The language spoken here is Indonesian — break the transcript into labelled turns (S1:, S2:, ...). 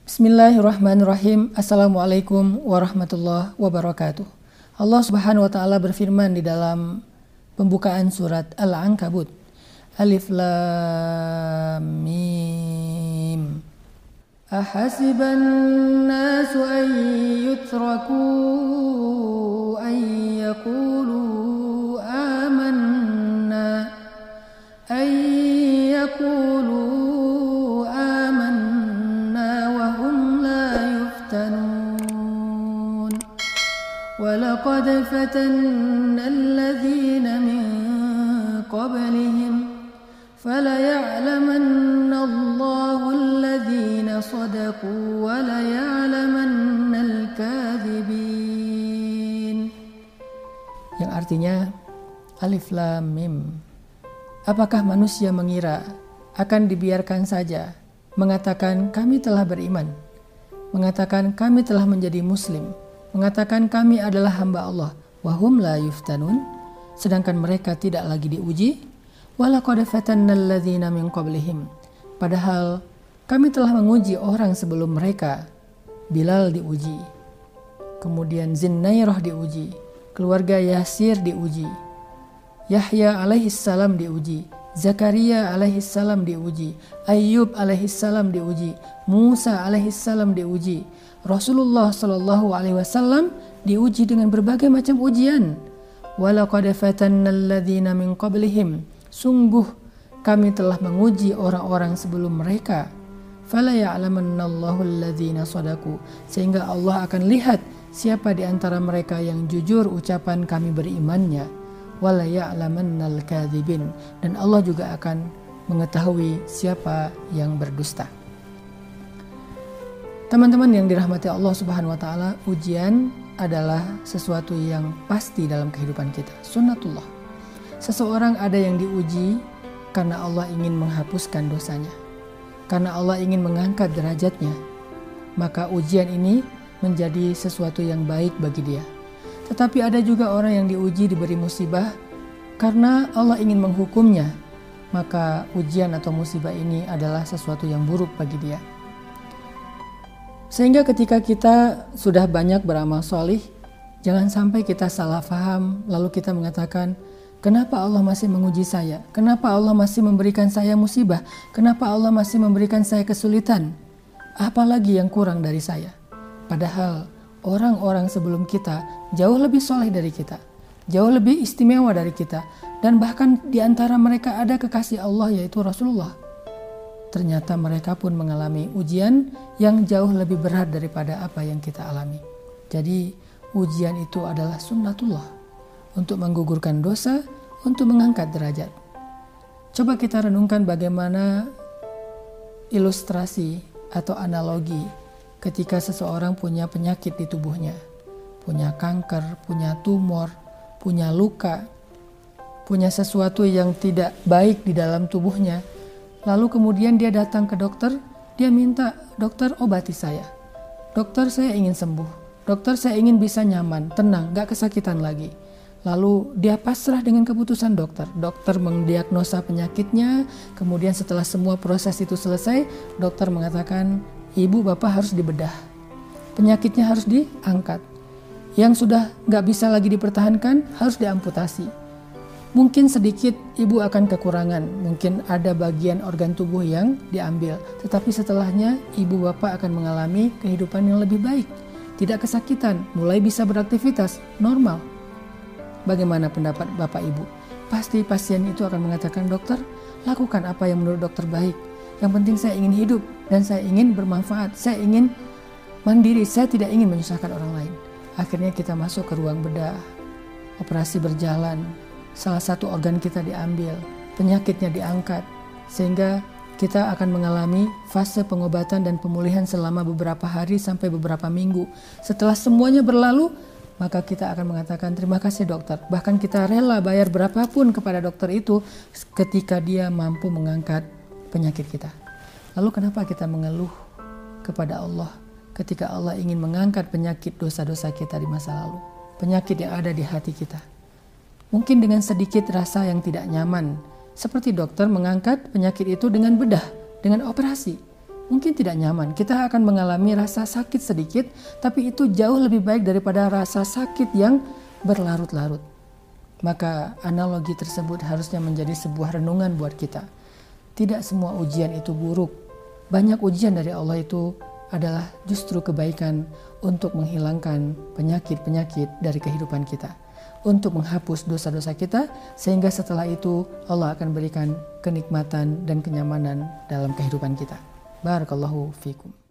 S1: Bismillahirrahmanirrahim. Assalamualaikum warahmatullahi wabarakatuh. Allah Subhanahu wa taala berfirman di dalam pembukaan surat Al-Ankabut. Alif Lam Mim. Ahasiban nasu an yutraku an yaqulu amanna an yaqulu ولقد فتنا الذين من قبلهم فليعلمن الله الذين صدقوا وليعلمن الكاذبين. Yang artinya Alif Lam Mim. Apakah manusia mengira akan dibiarkan saja mengatakan kami telah beriman, mengatakan kami telah menjadi muslim, mengatakan kami adalah hamba Allah, wahum la yuftanun, sedangkan mereka tidak lagi diuji. Walaqad fatannal ladzina min qablihim, padahal kami telah menguji orang sebelum mereka. Bilal diuji, kemudian Zinnairah diuji, keluarga Yasir diuji, Yahya alaihissalam diuji, Zakaria alaihissalam diuji, Ayyub alaihissalam diuji, Musa alaihissalam diuji, Rasulullah Shallallahu Alaihi Wasallam diuji dengan berbagai macam ujian. Walaqad fatannal ladzina min qablihim, sungguh kami telah menguji orang-orang sebelum mereka. Fala ya'lamannallahu alladzina shadaku, sehingga Allah akan lihat siapa di antara mereka yang jujur ucapan kami berimannya. Wala ya'lamannal kadzibin, dan Allah juga akan mengetahui siapa yang berdusta. Teman-teman yang dirahmati Allah Subhanahu wa taala, ujian adalah sesuatu yang pasti dalam kehidupan kita. Sunnatullah. Seseorang ada yang diuji karena Allah ingin menghapuskan dosanya, karena Allah ingin mengangkat derajatnya. Maka ujian ini menjadi sesuatu yang baik bagi dia. Tetapi ada juga orang yang diuji diberi musibah karena Allah ingin menghukumnya. Maka ujian atau musibah ini adalah sesuatu yang buruk bagi dia. Sehingga ketika kita sudah banyak beramal solih, jangan sampai kita salah faham lalu kita mengatakan, kenapa Allah masih menguji saya? Kenapa Allah masih memberikan saya musibah? Kenapa Allah masih memberikan saya kesulitan? Apalagi yang kurang dari saya? Padahal orang-orang sebelum kita jauh lebih soleh dari kita, jauh lebih istimewa dari kita, dan bahkan di antara mereka ada kekasih Allah yaitu Rasulullah. Ternyata mereka pun mengalami ujian yang jauh lebih berat daripada apa yang kita alami. Jadi ujian itu adalah sunnatullah untuk menggugurkan dosa, untuk mengangkat derajat. Coba kita renungkan bagaimana ilustrasi atau analogi ketika seseorang punya penyakit di tubuhnya, punya kanker, punya tumor, punya luka, punya sesuatu yang tidak baik di dalam tubuhnya. Lalu kemudian dia datang ke dokter, dia minta, dokter obati saya. Dokter saya ingin sembuh, dokter saya ingin bisa nyaman, tenang, gak kesakitan lagi. Lalu dia pasrah dengan keputusan dokter. Dokter mendiagnosa penyakitnya, kemudian setelah semua proses itu selesai, dokter mengatakan, ibu bapak harus dibedah. Penyakitnya harus diangkat. Yang sudah gak bisa lagi dipertahankan harus diamputasi. Mungkin sedikit ibu akan kekurangan, mungkin ada bagian organ tubuh yang diambil. Tetapi setelahnya ibu bapak akan mengalami kehidupan yang lebih baik. Tidak kesakitan, mulai bisa beraktivitas, normal. Bagaimana pendapat bapak ibu? Pasti pasien itu akan mengatakan, dokter, lakukan apa yang menurut dokter baik. Yang penting saya ingin hidup dan saya ingin bermanfaat, saya ingin mandiri, saya tidak ingin menyusahkan orang lain. Akhirnya kita masuk ke ruang bedah, operasi berjalan, salah satu organ kita diambil, penyakitnya diangkat, sehingga kita akan mengalami fase pengobatan dan pemulihan selama beberapa hari sampai beberapa minggu. Setelah semuanya berlalu, maka kita akan mengatakan terima kasih dokter. Bahkan kita rela bayar berapapun kepada dokter itu ketika dia mampu mengangkat penyakit kita. Lalu kenapa kita mengeluh kepada Allah ketika Allah ingin mengangkat penyakit dosa-dosa kita di masa lalu? Penyakit yang ada di hati kita. Mungkin dengan sedikit rasa yang tidak nyaman, seperti dokter mengangkat penyakit itu dengan bedah, dengan operasi. mungkin tidak nyaman. Kita akan mengalami rasa sakit sedikit, tapi itu jauh lebih baik daripada rasa sakit yang berlarut-larut. Maka analogi tersebut harusnya menjadi sebuah renungan buat kita. Tidak semua ujian itu buruk. Banyak ujian dari Allah itu adalah justru kebaikan untuk menghilangkan penyakit-penyakit dari kehidupan kita, untuk menghapus dosa-dosa kita, sehingga setelah itu Allah akan berikan kenikmatan dan kenyamanan dalam kehidupan kita. Barakallahu fikum.